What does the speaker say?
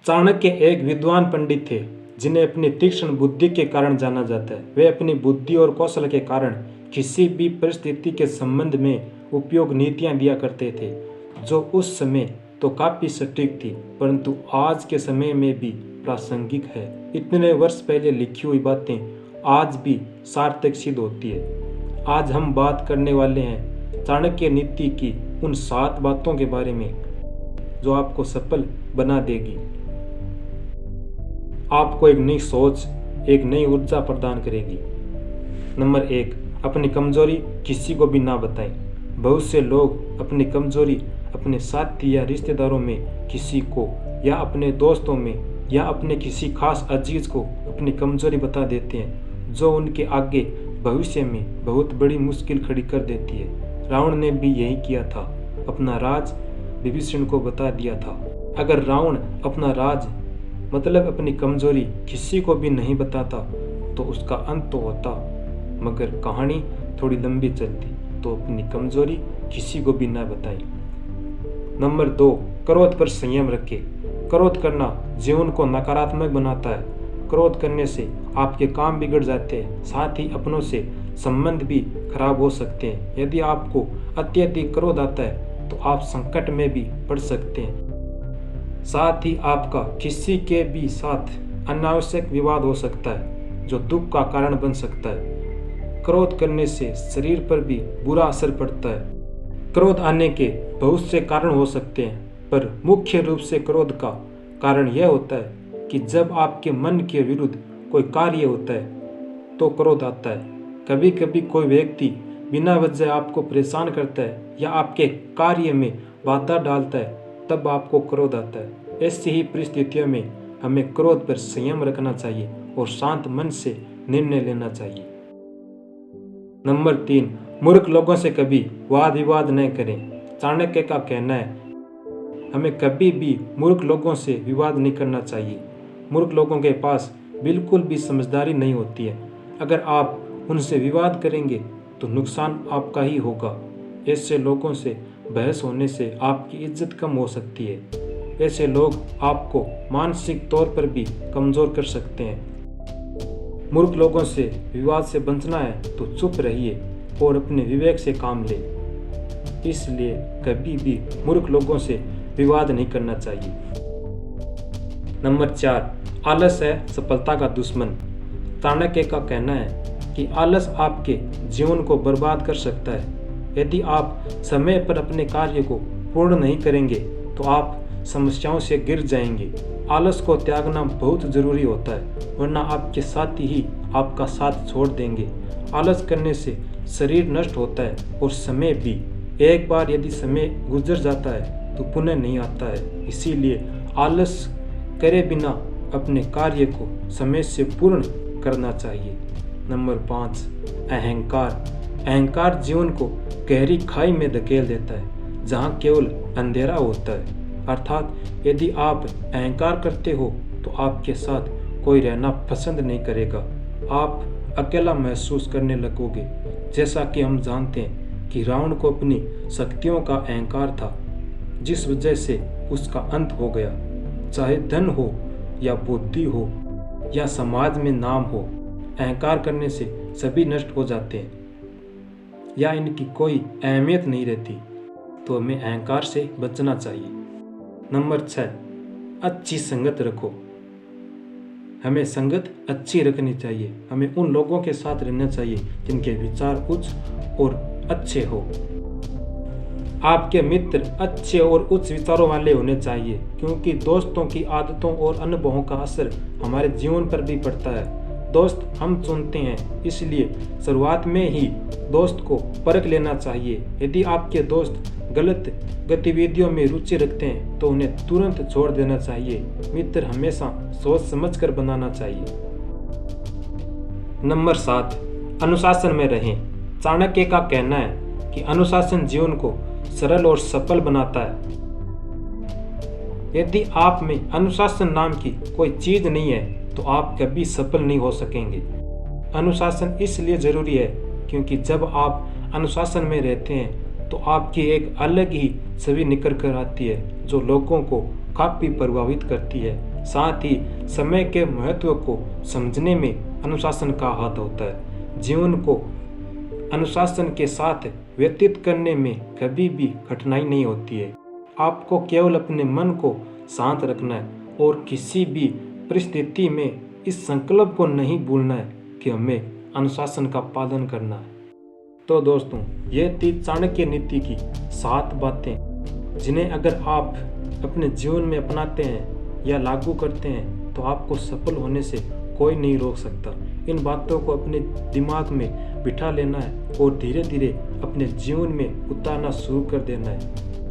चाणक्य एक विद्वान पंडित थे जिन्हें अपनी तीक्ष्ण बुद्धि के कारण जाना जाता है। वे अपनी बुद्धि और कौशल के कारण किसी भी परिस्थिति के संबंध में उपयोग नीतियां दिया करते थे जो उस समय तो काफी सटीक थी परंतु आज के समय में भी प्रासंगिक है। इतने वर्ष पहले लिखी हुई बातें आज भी सार्थक सिद्ध होती है। आज हम बात करने वाले हैं चाणक्य नीति की उन 7 बातों के बारे में जो आपको सफल बना देगी, आपको एक नई सोच, एक नई ऊर्जा प्रदान करेगी। नंबर 1, अपनी कमजोरी किसी को भी ना बताएं। बहुत से लोग अपनी कमजोरी अपने साथी या रिश्तेदारों में किसी को या अपने दोस्तों में या अपने किसी खास अजीज को अपनी कमजोरी बता देते हैं जो उनके आगे भविष्य में बहुत बड़ी मुश्किल खड़ी कर देती है। रावण ने भी यही किया था, अपना राज विभीषण को बता दिया था। अगर रावण अपना राज मतलब अपनी कमजोरी किसी को भी नहीं बताता तो उसका अंत तो होता, मगर कहानी थोड़ी लंबी चलती। तो अपनी कमजोरी किसी को भी ना बताएं। नंबर 2, क्रोध पर संयम रखें। क्रोध करना जीवन को नकारात्मक बनाता है। क्रोध करने से आपके काम बिगड़ जाते हैं, साथ ही अपनों से संबंध भी खराब हो सकते हैं। यदि आपको अत्यधिक क्रोध आता है तो आप संकट में भी पड़ सकते हैं। साथ ही आपका किसी के भी साथ अनावश्यक विवाद हो सकता है जो दुख का कारण बन सकता है। क्रोध करने से शरीर पर भी बुरा असर पड़ता है। क्रोध आने के बहुत से कारण हो सकते हैं पर मुख्य रूप से क्रोध का कारण यह होता है कि जब आपके मन के विरुद्ध कोई कार्य होता है तो क्रोध आता है। कभी कभी कोई व्यक्ति बिना वजह आपको परेशान करता है या आपके कार्य में बाधा डालता है, तब आपको क्रोध आता है। ऐसी ही परिस्थितियों में हमें क्रोध पर संयम रखना चाहिए और शांत मन से निर्णय लेना चाहिए। नंबर 3, मूर्ख लोगों से कभी वाद विवाद न करें। चाणक्य का कहना है हमें कभी भी मूर्ख लोगों से विवाद नहीं करना चाहिए। मूर्ख लोगों के पास बिल्कुल भी समझदारी नहीं होती है। अगर आप उनसे विवाद करेंगे तो नुकसान आपका ही होगा। ऐसे लोगों से बहस होने से आपकी इज्जत कम हो सकती है। ऐसे लोग आपको मानसिक तौर पर भी कमजोर कर सकते हैं। मूर्ख लोगों से विवाद से बचना है तो चुप रहिए और अपने विवेक से काम ले। इसलिए कभी भी मूर्ख लोगों से विवाद नहीं करना चाहिए। नंबर 4, आलस है सफलता का दुश्मन। चाणक्य का कहना है कि आलस आपके जीवन को बर्बाद कर सकता है। यदि आप समय पर अपने कार्य को पूर्ण नहीं करेंगे तो आप समस्याओं से गिर जाएंगे। आलस को त्यागना बहुत जरूरी होता है, वरना आपके साथी ही आपका साथ छोड़ देंगे। आलस करने से शरीर नष्ट होता है और समय भी। एक बार यदि समय गुजर जाता है तो पुनः नहीं आता है। इसीलिए आलस करे बिना अपने कार्य को समय से पूर्ण करना चाहिए। नंबर 5, अहंकार। अहंकार जीवन को गहरी खाई में धकेल देता है जहाँ केवल अंधेरा होता है। अर्थात यदि आप अहंकार करते हो तो आपके साथ कोई रहना पसंद नहीं करेगा। आप अकेला महसूस करने लगोगे। जैसा कि हम जानते हैं कि रावण को अपनी शक्तियों का अहंकार था, जिस वजह से उसका अंत हो गया। चाहे धन हो या बुद्धि हो या समाज में नाम हो, अहंकार करने से सभी नष्ट हो जाते हैं या इनकी कोई अहमियत नहीं रहती। तो हमें अहंकार से बचना चाहिए। नंबर 6, अच्छी संगत रखो। हमें संगत अच्छी रखनी चाहिए। हमें उन लोगों के साथ रहना चाहिए जिनके विचार उच्च और अच्छे हो। आपके मित्र अच्छे और उच्च विचारों वाले होने चाहिए, क्योंकि दोस्तों की आदतों और अनुभवों का असर हमारे जीवन पर भी पड़ता है। दोस्त हम चुनते हैं, इसलिए शुरुआत में ही दोस्त को परख लेना चाहिए। यदि आपके दोस्त गलत गतिविधियों में रुचि रखते हैं तो उन्हें तुरंत छोड़ देना चाहिए। मित्र हमेशा सोच समझकर बनाना चाहिए। नंबर 7, अनुशासन में रहें। चाणक्य का कहना है कि अनुशासन जीवन को सरल और सफल बनाता है। यदि आप में अनुशासन नाम की कोई चीज नहीं है तो आप कभी सफल नहीं हो सकेंगे। अनुशासन इसलिए जरूरी है क्योंकि जब आप अनुशासन में रहते हैं तो आपकी एक अलग ही छवि निकल कर आती है जो लोगों को काफ़ी प्रभावित करती है। साथ ही समय के महत्व को समझने में अनुशासन का हाथ होता है। जीवन को अनुशासन के साथ व्यतीत करने में कभी भी कठिनाई नहीं होती है। आपको केवल अपने मन को शांत रखना है और किसी भी परिस्थिति में इस संकल्प को नहीं भूलना है कि हमें अनुशासन का पालन करना है। तो दोस्तों, ये थी चाणक्य नीति की 7 बातें जिन्हें अगर आप अपने जीवन में अपनाते हैं या लागू करते हैं तो आपको सफल होने से कोई नहीं रोक सकता। इन बातों को अपने दिमाग में बिठा लेना है और धीरे धीरे अपने जीवन में उतारना शुरू कर देना है।